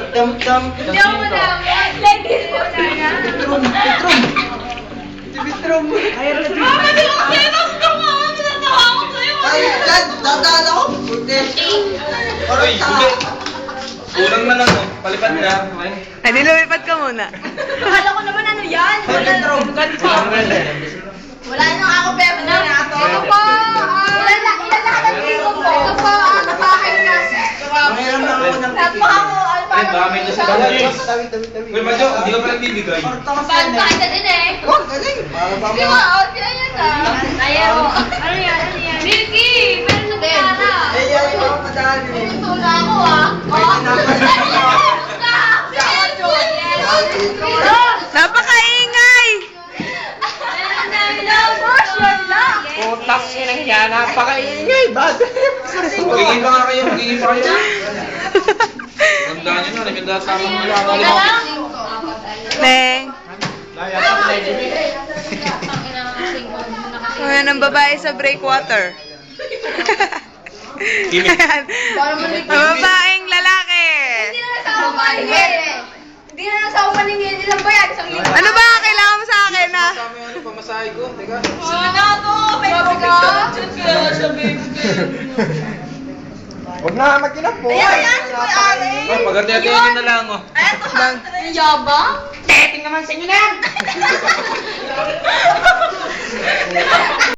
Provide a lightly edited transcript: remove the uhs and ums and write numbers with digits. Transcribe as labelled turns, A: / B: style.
A: Tam-tam.
B: Hindi ako madamot. Ladies po sana.
A: Bitrom.
B: Mama, di ako sa'yo. Gusto mo. Pinatawa ko sa'yo.
A: Ay, dad, dadaan ako. Puti.
C: Uy, hindi. Kulang na lang, oh. Palipat na.
D: Ay, di lumipad ka muna.
B: Akala ko naman ano yan. Wala Wala nang ako pero na ako. Ito po. Ilan lahat ang dito po. Ito po. Ang bahay na.
A: Mangiram na ako ng
B: Tapos ako.
C: Ay, baka may nasa bahay.
A: Tabi.
C: Uy, Madyo, hindi ka pa nagbibigay.
B: Paano pa kita din eh?
A: Huwag, galing. Para ba
B: Di ba? O, sila yan ah. Ayaw. Ano yan? Ano yan? Milky! Pero sa tara.
A: Eh, yan yung mga padaan eh.
B: Tula ako ah.
D: Napakaingay!
A: Putas yun yan, napakaingay. Bakit?
C: Magiging pa nga kayo, magiging pa kayo. Tandaan nyo na, naganda tama mo lang.
D: Neng, mga ng babae sa breakwater.
C: Kimi.
D: Ayan. Ang babaeng lalaki.
B: Hindi na nasa ako maningin. Hindi na nasa ako maningin. Ilan ba yan? Isang libo.
D: Ano ba kailangan mo sa akin na?
C: Kasama yung ano, pamasahe ko. Teka.
B: Sana to. May buka.
A: Huwag na magkinap po.
B: Ayan yan. Si Kuya Ari.
C: Oh, pagkati-atihin na lang, oh.
B: Eto. Ang yabang.
A: Tingnan naman sa inyo na.